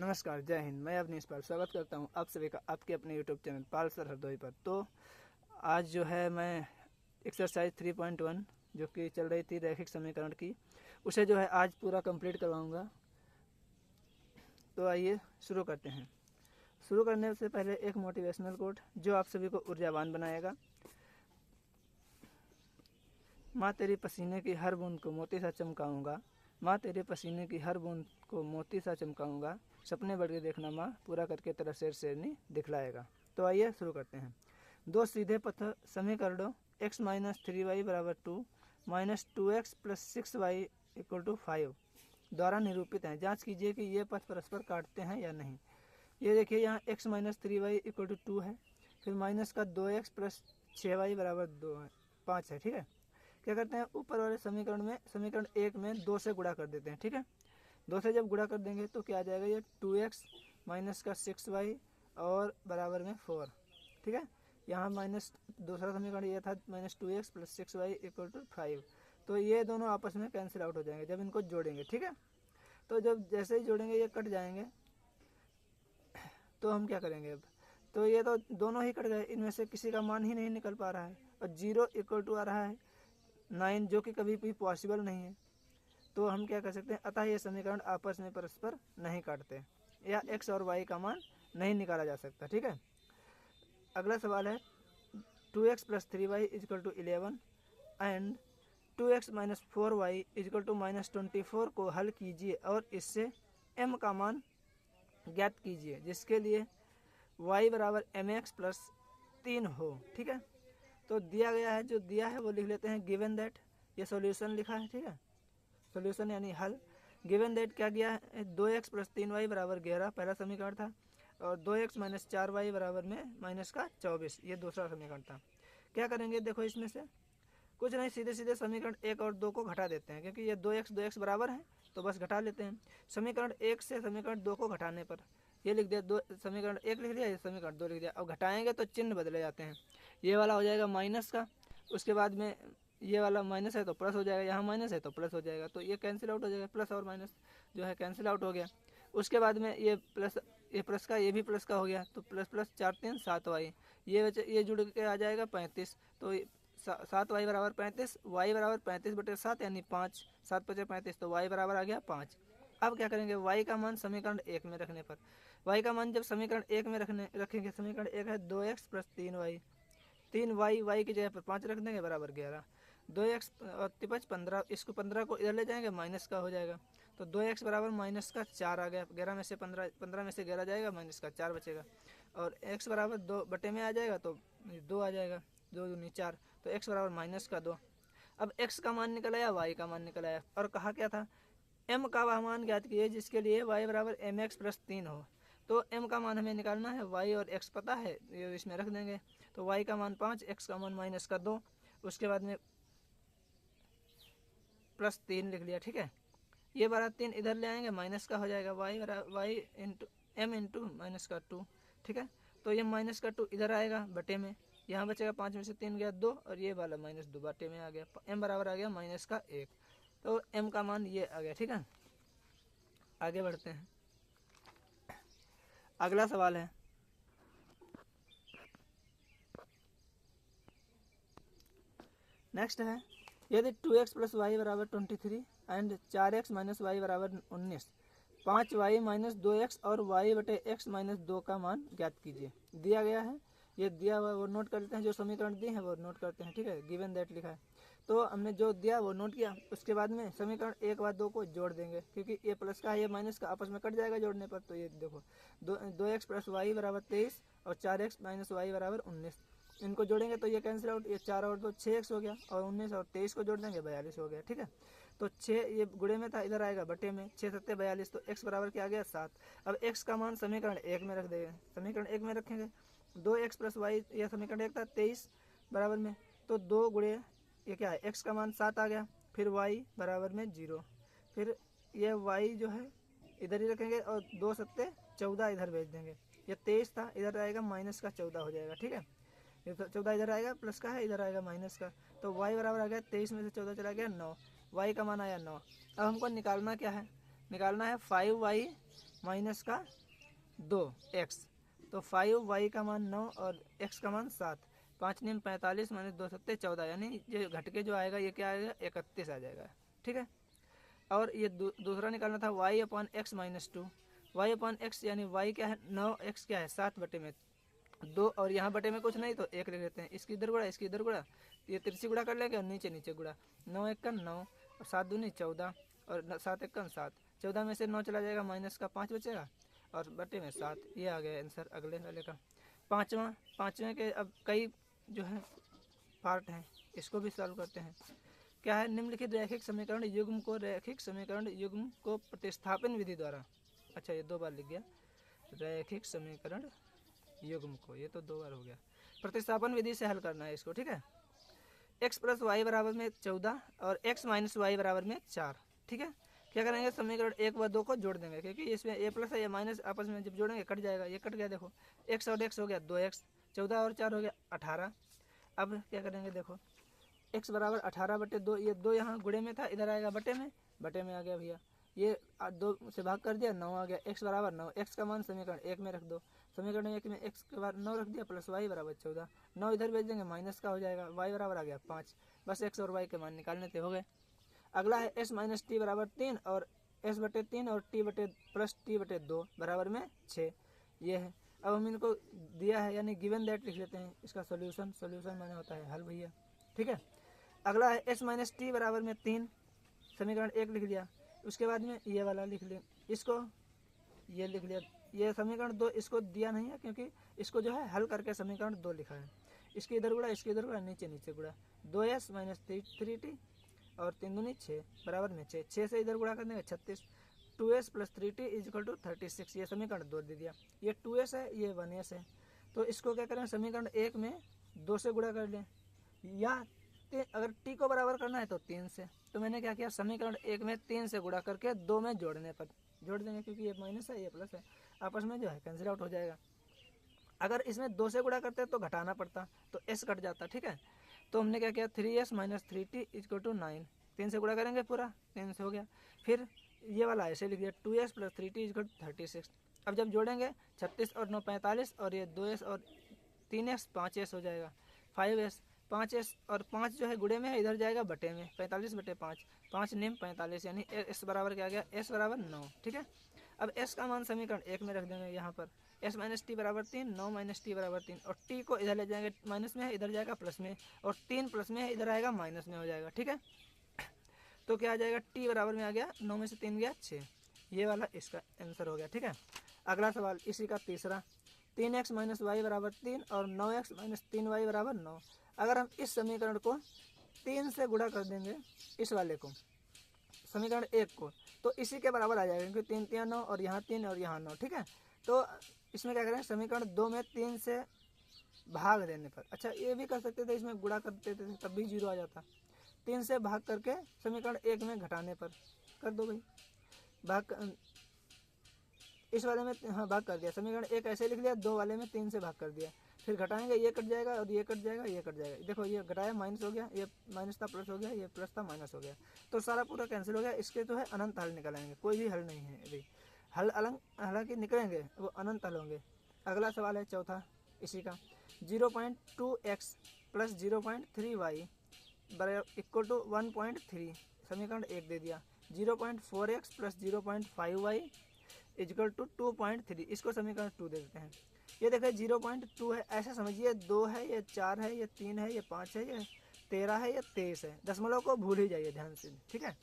नमस्कार, जय हिंद। मैं अवनीश पाल स्वागत करता हूं आप सभी का आपके अपने यूट्यूब चैनल पाल सर हरदोई पर। तो आज जो है मैं एक्सरसाइज 3.1 जो कि चल रही थी रैखिक समीकरण की, उसे जो है आज पूरा कंप्लीट करवाऊंगा। तो आइए शुरू करते हैं। शुरू करने से पहले एक मोटिवेशनल कोट जो आप सभी को ऊर्जावान बनाएगा। माँ तेरी पसीने की हर बूंद को मोती सा चमकाऊंगा, माँ तेरे पसीने की हर बूंद को मोती सा चमकाऊंगा, सपने बढ़ के देखना माँ, पूरा करके तेरा शेर शेरनी दिखलाएगा। तो आइए शुरू करते हैं। दो सीधे पथ समीकरणों x माइनस 3y बराबर 2 minus 2x plus 6y equal to 5 द्वारा निरूपित हैं। जांच कीजिए कि ये पथ परस्पर काटते हैं या नहीं। ये देखिए, यहाँ x minus 3y equal to 2 है, फिर माइनस का 2x प्लस 6y बराबर 5 है। ठीक है, क्या करते हैं, ऊपर वाले समीकरण में समीकरण 1 में 2 से गुणा कर देते हैं। ठीक है, 2 से जब गुणा कर देंगे तो क्या आ जाएगा, ये 2x माइनस का 6y और बराबर में 4। ठीक है, यहाँ माइनस दूसरा समीकरण ये था minus 2x plus 6y equal to 5। तो ये दोनों आपस में कैंसिल आउट हो जाएंगे जब इनको जोड़ेंगे। ठीक है, तो जब जैसे ही जोड़ेंगे ये कट जाएंगे। तो हम क्या करेंगे अब, तो ये तो दोनों ही कट गए, इनमें से किसी का मान ही नहीं निकल पा रहा है और 0 इक्वल टू आ रहा है 9, जो कि कभी भी पॉसिबल नहीं है। तो हम क्या कर सकते हैं, अतः ये समीकरण आपस में परस्पर नहीं काटते या x और y का मान नहीं निकाला जा सकता। ठीक है, अगला सवाल है 2x plus 3y equal to 11 and 2x minus 4y equal to minus 24 को हल कीजिए और इससे m का मान ज्ञात कीजिए जिसके लिए y बराबर mx प्लस 3 हो। ठीक है, तो दिया गया है, जो दिया है वो लिख लेते हैं गिवन दैट। ये सॉल्यूशन लिखा है। ठीक है, सॉल्यूशन यानी हल। गिवन दैट क्या दिया है, 2x प्लस 3y बराबर 11 पहला समीकरण था, और 2x माइनस 4y बराबर में माइनस का 24 ये दूसरा समीकरण था। क्या करेंगे, देखो इसमें से कुछ नहीं, सीधे सीधे समीकरण 1 और 2 को घटा देते हैं, क्योंकि ये 2x बराबर है तो बस घटा लेते हैं। समीकरण 1 से समीकरण 2 को घटाने पर ये लिख दिया, दो समीकरण 1 लिख दिया, ये समीकरण 2 लिख दिया। अब घटाएंगे तो चिन्ह बदले जाते हैं, ये वाला हो जाएगा माइनस का, उसके बाद में ये वाला माइनस है तो प्लस हो जाएगा, यहाँ माइनस है तो प्लस हो जाएगा, तो ये कैंसिल आउट हो जाएगा, प्लस और माइनस जो है कैंसिल आउट हो गया। उसके बाद में ये प्लस का ये भी प्लस का हो गया, तो प्लस प्लस 4 3 7y, ये जुड़ के आ जाएगा 35। तो 7y बराबर 35, y बराबर 35/7 यानी 5, 7 5 35, तो y बराबर आ गया 5। अब क्या करेंगे, y का मान समीकरण 1 में रखने पर, y का मान जब समीकरण 1 में रखेंगे, समीकरण 1 है 2x plus 3y, 3y, y की जगह पर 5 रख देंगे बराबर 11, 2x और 5 15, इसको 15 को इधर ले जाएंगे माइनस का हो जाएगा, तो 2x बराबर माइनस का 4 आ गया। 11 में से 15 में से 11 जाएगा, माइनस का 4 बचेगा, और x बराबर 2 बटे में आ जाएगा तो 2 आ जाएगा, 2 दूनी 4, तो x बराबर माइनस का 2। अब x का मान निकल आया, y का मान निकल आया, और कहा क्या था, m का वह मान ज्ञात कीजिए जिसके लिए y बराबर mx प्लस 3 हो। तो m का मान हमें निकालना है, y और x पता है, ये इसमें रख देंगे, तो y का मान 5, x का मान माइनस का 2, उसके बाद में प्लस 3 लिख लिया। ठीक है, ये बड़ा 3 इधर ले आएंगे, माइनस का हो जाएगा y into m into minus का 2। ठीक है, तो ये माइनस का 2 इधर आएगा बटे में, यहाँ बचेगा 5 में से 3 गया 2, और ये वाला माइनस 2 बटे में आ गया, m बराबर आ गया माइनस का 1, तो m का मान ये आ गया। ठीक है, आगे बढ़ते हैं। अगला सवाल है नेक्स्ट है, यदि 2x प्लस वाई बराबर 23 एंड 4x माइनस वाई बराबर 19, 5y माइनस 2x और y बटे x माइनस 2 का मान ज्ञात कीजिए। दिया गया है, ये दिया हुआ वो नोट कर लेते हैं, जो समीकरण दिए हैं वो नोट करते हैं। ठीक है, गिवन दैट लिखा है, तो हमने जो दिया वो नोट किया, उसके बाद में समीकरण 1 व 2 को जोड़ देंगे, क्योंकि ये प्लस का है ये माइनस का आपस में कट जाएगा जोड़ने पर। तो ये देखो 2x प्लस वाई बराबर 23 और 4x माइनस वाई बराबर 19, इनको जोड़ेंगे तो ये कैंसिल आउट, ये 4 और 2 6x हो गया, और 19 और 23 को जोड़ देंगे 42 हो गया। ठीक है, तो 6 ये गुणे में था, इधर आएगा बटे में, 6 7 42, तो x बराबर क्या आ गया 7। अब x का मान समीकरण 1 में रख देंगे, समीकरण 1 में रखेंगे, 2x प्लस वाई, यह समीकरण 1 था 23 बराबर में, तो 2 गुणे ये क्या है, x का मान 7 आ गया, फिर y बराबर में 0, फिर ये y जो है इधर ही रखेंगे, और 2 7 14 इधर भेज देंगे, ये 23 था, इधर आएगा माइनस का 14 हो जाएगा। ठीक है, ये 14 इधर आएगा, प्लस का है, इधर आएगा माइनस का, तो y बराबर आ गया 23 में से 14 चला गया 9, y का मान आया 9। अब हमको निकालना क्या है, निकालना है 5y माइनस का 2x, तो 5y का मान 9 और x का मान 7, 5 9 45 माइनस 2 7 14, यानी ये घट के जो आएगा ये क्या आएगा 31 आ जाएगा। ठीक है। और ये दूसरा निकालना था y upon x minus 2, y upon x यानी y क्या है 9, x क्या है 7 बटे में 2, और यहाँ बटे में कुछ नहीं तो 1 लिख लेते हैं। इसकी इधर गुड़ा इसकी इधर गुड़ा, ये तिरछी गुड़ा कर लेंगे और नीचे नीचे गुड़ा, 9 1 का 9 और 7 दूनी 14 और 7 1 का 7, 14 में से 9 चला जाएगा, माइनस का 5 बचेगा और बटे में 7। ये आ गया आंसर अगले वाले का। पाँचवें के अब कई जो है पार्ट हैं, इसको भी सॉल्व करते हैं। क्या है, निम्नलिखित रैखिक समीकरण युग्म को प्रतिस्थापन विधि द्वारा, अच्छा ये 2 बार लिख गया, रैखिक समीकरण युग्म को, ये तो 2 बार हो गया, प्रतिस्थापन विधि से हल करना है इसको। ठीक है। x प्लस वाई बराबर में 14 और x माइनस वाई बराबर में 4। ठीक है। क्या करेंगे, समीकरण 1 व 2 को जोड़ देंगे, क्योंकि इसमें a प्लस है या माइनस आपस में जब जोड़ेंगे कट जाएगा, ये कट गया देखो, x और x हो गया 2x, 14 और 4 हो गया 18। अब क्या करेंगे देखो, x बराबर 18 बटे 2, ये 2 यहाँ गुणे में था, इधर आएगा बटे में आ गया भैया, ये 2 से भाग कर दिया 9 आ गया, x बराबर 9, x का मान समीकरण 1 में रख दो, समीकरण 1 में x के बाद 9 रख दिया, प्लस y बराबर 14, 9 इधर भेज देंगे माइनस का हो जाएगा, y बराबर आ गया 5, बस x और y के मान निकालने थे, हो गए। अगला है s माइनस टी बराबर 3 और s बटे 3 और t बटे प्लस t बटे 2 बराबर में 6, ये है। अब हम इनको दिया है यानी गिवन दैट लिख लेते हैं, इसका सोल्यूशन माने होता है हल भैया। ठीक है। अगला है s माइनस टी बराबर में 3, समीकरण 1 लिख लिया, उसके बाद में ये वाला लिख लिया, इसको ये लिख लिया, ये समीकरण 2 इसको दिया नहीं है क्योंकि इसको जो है हल करके समीकरण 2 लिखा है, इसके इधर गुड़ा इसके इधर गुड़ा, नीचे नीचे गुड़ा, 2s माइनस 3t और 3 दूनी 6 बराबर में 6 से इधर गुड़ा कर देंगे 36, 2s plus 3t is equal to 36, ये समीकरण 2 दे दिया। ये 2s है ये 1s है, तो इसको क्या करें, समीकरण 1 में 2 से गुड़ा कर लें, या अगर t को बराबर करना है तो 3 से, तो मैंने क्या किया, समीकरण 1 में 3 से गुड़ा करके 2 में जोड़ने पर जोड़ देंगे, क्योंकि ये माइनस है ये प्लस है, आपस में जो है कैंसिल आउट हो जाएगा। अगर इसमें 2 से गुड़ा करते तो घटाना पड़ता, तो s कट जाता। ठीक है। तो हमने क्या किया, 3s minus 3t equal to 9, 3 से गुड़ा करेंगे पूरा, 3 से हो गया, फिर ये वाला ऐसे लिख दिया 2s plus 3t equal to 36। अब जब जोड़ेंगे 36 और 9 45 और ये 2s और 3s 5s हो जाएगा, 5s 5s और 5 जो है गुड़े में है, इधर जाएगा बटे में, 45 बटे 5, 5 निम 45, यानी s बराबर क्या आ गया, s बराबर 9। ठीक है। अब s का मान समीकरण 1 में रख देंगे, यहाँ पर s माइनस टी बराबर 3, 9 माइनस टी बराबर 3, और t को इधर ले जाएंगे, माइनस में है इधर जाएगा प्लस में, और 3 प्लस में है इधर आएगा माइनस में हो जाएगा। ठीक है। तो क्या आ जाएगा, t बराबर में आ गया 9 में से 3 गया 6, ये वाला इसका आंसर हो गया। ठीक है। अगला सवाल इसी का तीसरा, 3x माइनस वाई बराबर 3 और 9x माइनस 3y बराबर 9। अगर हम इस समीकरण को 3 से गुणा कर देंगे, इस वाले को समीकरण 1 को, तो इसी के बराबर आ जाएगा, क्योंकि 3 3 9 और यहाँ 3 और यहाँ 9। ठीक है। तो इसमें क्या करें, समीकरण 2 में 3 से भाग देने पर, अच्छा ये भी कर सकते थे, इसमें गुणा करते थे तब भी 0 आ जाता, 3 से भाग करके समीकरण 1 में घटाने पर कर दो भाई, भाग इस वाले में हाँ भाग कर दिया, समीकरण 1 ऐसे लिख लिया, 2 वाले में 3 से भाग कर दिया, फिर घटाएंगे ये कट जाएगा और ये कट जाएगा, ये कट जाएगा, देखो ये घटाया माइनस हो गया, ये माइनस था प्लस हो गया, ये प्लस था माइनस हो गया, तो सारा पूरा कैंसिल हो गया। इसके जो है अनंत हल निकलेंगे, कोई भी हल नहीं है अभी, हल अलग हालांकि निकलेंगे वो अनंत हल होंगे। अगला सवाल है चौथा इसी का, 0.2x plus 0.3y equal to 1.3, समीकरण 1 दे दिया, 0.4x plus 0.5y equal to 2.3, इसको समीकरण 2 दे देते हैं। ये देखिए 0.2 है, ऐसा समझिए 2 है, ये 4 है, ये 3 है, ये 5 है, ये 13 है, ये 23 है, दशमलव को भूल ही जाइए ध्यान से। ठीक है।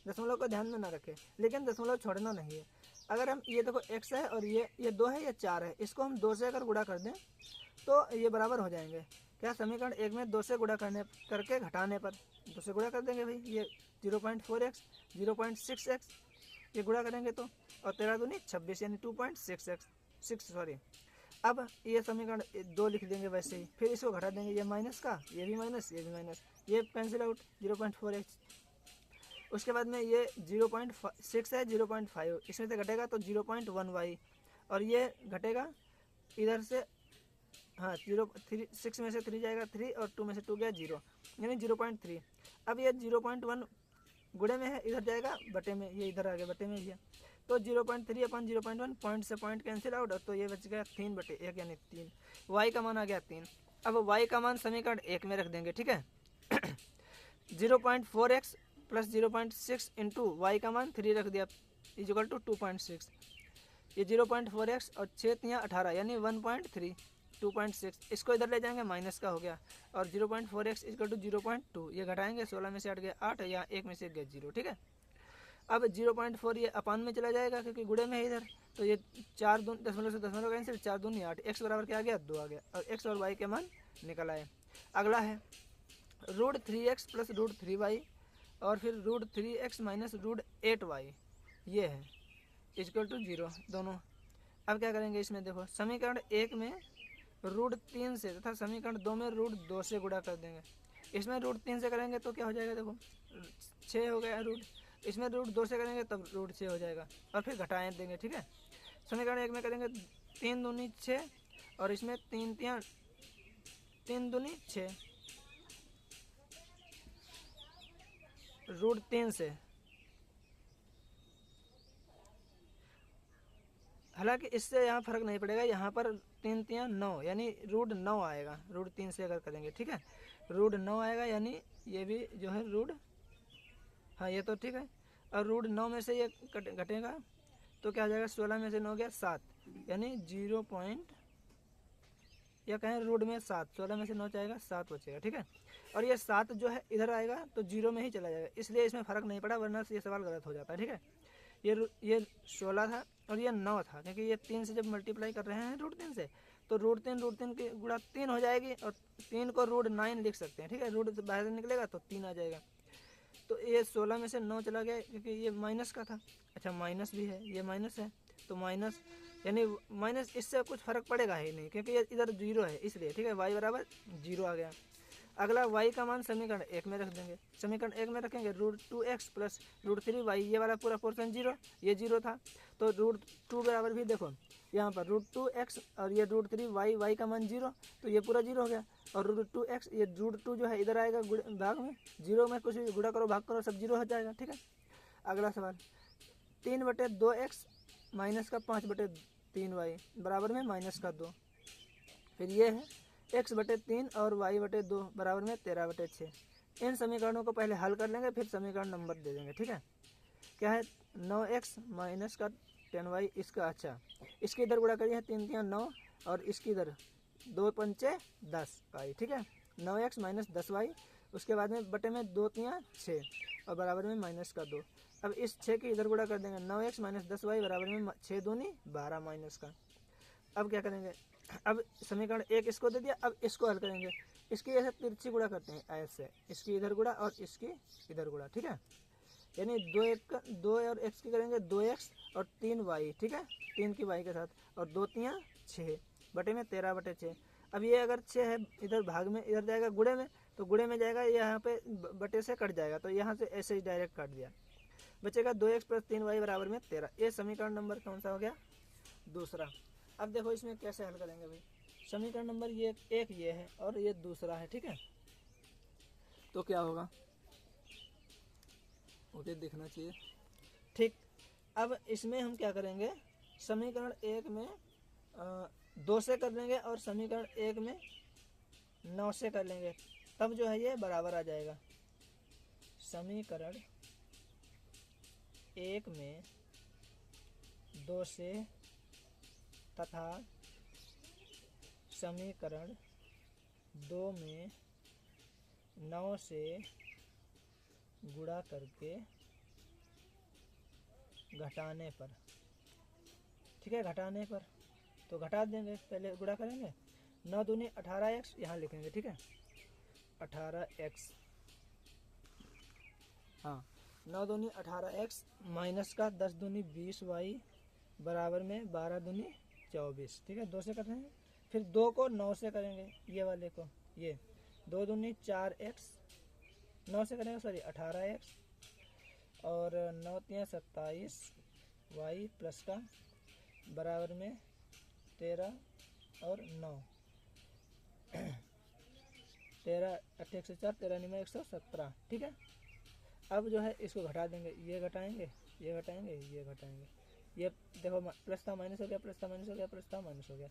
दशमलव को ध्यान में ना रखें, लेकिन दशमलव छोड़ना नहीं है। अगर हम ये देखो x है और ये 2 है, ये 4 है, इसको हम 2 से अगर गुणा कर दें तो ये बराबर हो जाएंगे। क्या, समीकरण 1 में 2 से गुणा करके घटाने पर 2 से गुणा कर देंगे भाई, ये 0.4x 0.6x ये गुणा करेंगे तो, और 13 दूनी 26 यानी 2.6x। अब ये समीकरण 2 लिख देंगे वैसे ही, फिर इसको घटा देंगे, ये माइनस का ये भी माइनस, ये भी माइनस, ये कैंसिल आउट 0.4x। उसके बाद में ये 0.6 है 0.5, इसमें से घटेगा तो 0.1y, और ये घटेगा इधर से, हाँ 6 में से 3 जाएगा 3 और 2 में से 2 गया 0, यानी 0.3। अब ये 0.1 गुणे में है, इधर जाएगा बटे में, ये इधर आ गया बटे में, ये तो 0.3 अपन 0.1 पॉइंट से पॉइंट कैंसिल आउट, तो ये बच गया 3/1 यानी 3। वाई का मान आ गया 3। अब वाई का मान समीकरण 1 में रख देंगे, ठीक है। 0.4x प्लस 0.6 इंटू वाई का मान 3 रख दिया इजिकल टू 2.6। ये 0.4x और 6 यहाँ 18 यानी 1.3 2.6, इसको इधर ले जाएंगे माइनस का हो गया, और 0.4x इजिकल टू 0.2, ये घटाएंगे 16 में से 8 गया 8 या 1 में से गया 0, ठीक है। अब 0.4 ये अपान में चला जाएगा क्योंकि गुड़े में है इधर, तो ये 4 दून दशमलव से दशमलव कैंसिल, 4 दूनी 8, x बराबर क्या आ गया 2 आ गया, और x और y के मान निकल आए। अगला है √3x प्लस √3y और फिर √3x माइनस √8y, ये है इक्वल टू 0 दोनों। अब क्या करेंगे इसमें, देखो समीकरण 1 में √3 से तथा समीकरण 2 में √2 से गुणा कर देंगे। इसमें √3 से करेंगे तो क्या हो जाएगा, देखो 6 हो गया रूट, इसमें √2 से करेंगे तब √6 हो जाएगा, और फिर घटाएं देंगे, ठीक है। समीकरण 1 में करेंगे 3 दूनी 6 और इसमें 3 दूनी 6 √3 से, हालांकि इससे यहाँ फर्क नहीं पड़ेगा, यहाँ पर 3 3 9 यानी √9 आएगा √3 से अगर करेंगे, ठीक है। √9 आएगा यानी ये भी जो है हाँ ये तो ठीक है, और √9 में से ये घटेगा तो क्या हो जाएगा, 16 में से 9 गया 7 यानी 0 पॉइंट या कहें रूट में 7, 16 में से 9 जाएगा 7 बचेगा, ठीक है। और ये 7 जो है इधर आएगा तो 0 में ही चला जाएगा, इसलिए इसमें फ़र्क नहीं पड़ा, वरना ये सवाल गलत हो जाता है, ठीक है। ये 16 था और ये 9 था, क्योंकि ये 3 से जब मल्टीप्लाई कर रहे हैं √3 से, तो √3 की गुणा 3 हो जाएगी, और 3 को √9 लिख सकते हैं, ठीक है। रूट बाहर निकलेगा तो 3 आ जाएगा। तो ये 16 में से 9 चला गया क्योंकि ये माइनस का था, अच्छा माइनस भी है, ये माइनस है तो माइनस यानी माइनस, इससे कुछ फर्क पड़ेगा ही नहीं क्योंकि ये इधर 0 है इसलिए, ठीक है। y बराबर 0 आ गया। अगला y का मान समीकरण 1 में रख देंगे, समीकरण 1 में रखेंगे √2x प्लस √3y, ये वाला पूरा पोर्शन 0, ये 0 था, तो √2 बराबर भी देखो यहाँ पर √2x और ये √3y, y का मान 0, तो ये पूरा 0 हो गया, और √2x ये √2 जो है इधर आएगा भाग में, 0 में कुछ गुणा करो भाग करो सब 0 हो जाएगा, ठीक है। अगला सवाल 3/2x माइनस का 5/3y बराबर में माइनस का 2, फिर ये है x/3 और y/2 बराबर में 13/6। इन समीकरणों को पहले हल कर लेंगे फिर समीकरण नंबर दे देंगे, ठीक है। क्या है 9x माइनस का 10y, इसका अच्छा इसके इधर गुणा करिए 3 3 9 और इसकी इधर 2 पंचे 10 y, ठीक है। 9x माइनस 10y, उसके बाद में बटे में 2 3 6 और बराबर में माइनस का 2। अब इस 6 के इधर गुणा कर देंगे, 9x माइनस 10y बराबर में 6 दूनी 12 माइनस का। अब क्या करेंगे, अब समीकरण 1 इसको दे दिया, अब इसको हल करेंगे, इसकी ऐसे तिरछी गुणा करते हैं ऐसे, इसकी इधर गुणा और इसकी इधर गुणा, ठीक है। यानी 2 और x की करेंगे 2x और 3y, ठीक है, 3 की y के साथ, और 2 3 6 बटे में 13/6। अब ये अगर 6 है इधर भाग में, इधर जाएगा गुणे में, तो गुणे में जाएगा यहाँ पे बटे से कट जाएगा, तो यहाँ से ऐसे ही डायरेक्ट काट दिया, बचेगा 2x प्लस 3y बराबर में 13। ये समीकरण नंबर कौन सा हो गया, दूसरा। अब देखो इसमें कैसे हल करेंगे भाई, समीकरण नंबर ये एक ये है और ये दूसरा है, ठीक है। तो क्या होगा मुझे देखना चाहिए, ठीक। अब इसमें हम क्या करेंगे, समीकरण 1 में 2 से कर लेंगे और समीकरण 1 में 9 से कर लेंगे, तब जो है ये बराबर आ जाएगा। समीकरण 1 में 2 से तथा समीकरण 2 में 9 से गुणा करके घटाने पर, ठीक है, घटाने पर तो घटा देंगे, पहले गुणा करेंगे, 9 दूनी 18x यहाँ लिखेंगे, ठीक है, 18x, हाँ 9 दूनी 18x माइनस का 10 दूनी 20y बराबर में 12 दूनी 24, ठीक है। 2 से करते हैं, फिर 2 को 9 से करेंगे, ये वाले को, ये 2 दूनी 4x, 9 से करेंगे सॉरी 18x, और 9 3 27 y प्लस का बराबर में 13 और 9 13 8 1 4 13 9 117, ठीक है। अब जो है इसको घटा देंगे, ये घटाएंगे ये घटाएंगे ये घटाएंगे, ये देखो प्लस था माइनस हो गया, प्लस था माइनस हो गया, प्लस था माइनस हो गया।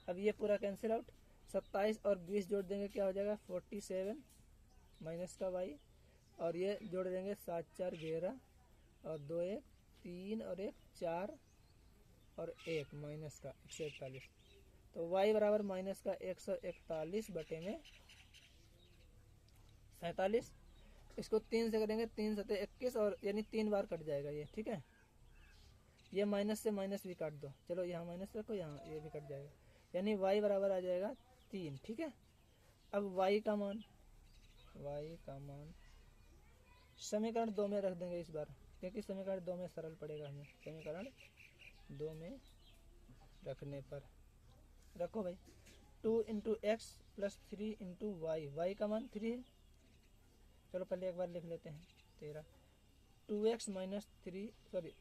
अब ये पूरा कैंसिल आउट, 27 और 20 जोड़ देंगे क्या हो जाएगा 47 माइनस का वाई, और ये जोड़ देंगे 7 4 11 और 2 1 3 और 1 4 और 1 माइनस का 141। तो y बराबर माइनस का 141 बटे में 47। इसको 3 से करेंगे, 3 सते 21 और यानी 3 बार कट जाएगा ये, ठीक है। ये माइनस से माइनस भी काट दो, चलो यहाँ माइनस रखो, यहाँ ये भी कट जाएगा, यानी y बराबर आ जाएगा 3, ठीक है। अब y का मान समीकरण 2 में रख देंगे इस बार, क्योंकि समीकरण 2 में सरल पड़ेगा हमें। समीकरण 2 में रखने पर रखो भाई, 2 into x plus 3 into y, y का मान 3 है। चलो पहले एक बार लिख लेते हैं 13, 2x minus 3 sorry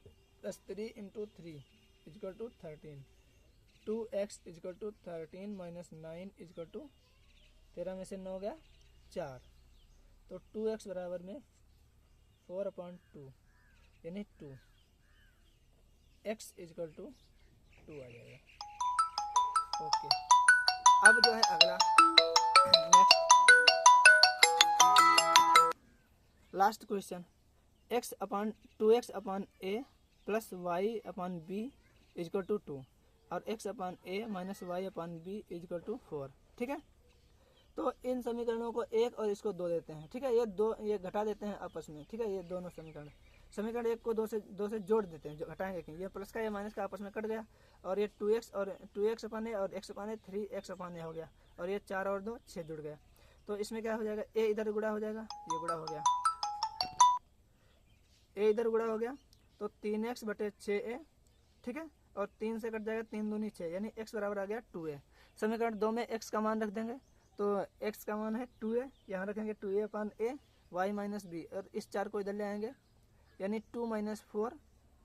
plus 3 into 3 equal to 13, 2x equal to 13 minus 9 equal to 13 में से 9 गया 4, तो 2x बराबर में 4/2 यानी 2, x इजक्वल टू 2 आ जाएगा। ओके, अब जो है अगला next last question, x/2x upon a plus y upon b equal to 2 और x/a minus y upon b equal to 4, ठीक है। तो इन समीकरणों को 1 और इसको 2 देते हैं, ठीक है। ये घटा देते हैं आपस में, ठीक है। ये दोनों समीकरण 1 को 2 से जोड़ देते हैं, जो घटाएंगे कि ये प्लस का ये माइनस का आपस में कट गया, और ये 2x और 2x अपॉन ए और x अपॉन ए 3x अपॉन ए हो गया, और ये 4 और 2 6 जुड़ गया। तो इसमें क्या हो जाएगा, a इधर गुणा हो जाएगा, ये गुणा हो गया, a इधर गुणा हो गया, तो 3x बटे 6a, ठीक है। और 3 से कट जाएगा, 3 दूनी 6 यानी x बराबर आ गया 2a। समीकरण 2 में x का मान रख देंगे, तो x का मान है 2a, यहाँ रखेंगे 2a upon a y minus b, और इस 4 को इधर ले आएंगे यानी 2 माइनस 4,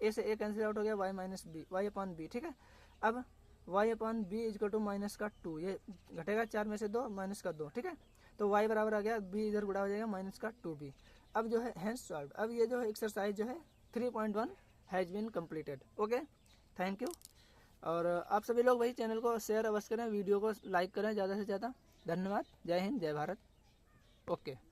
a से a कैंसिल आउट हो गया, y minus b, y upon b, ठीक है। अब y upon b equal to minus का 2, ये घटेगा 4 में से 2 माइनस का 2, ठीक है। तो y बराबर आ गया, b इधर गुणा हो जाएगा माइनस का 2b। अब जो है हैंस सॉल्व, अब ये जो है एक्सरसाइज जो है 3.1 has been completed. Okay, thank you. और आप सभी लोग भाई चैनल को शेयर अवश्य करें, वीडियो को लाइक करें ज़्यादा से ज़्यादा। धन्यवाद, जय हिंद, जय भारत। ओके।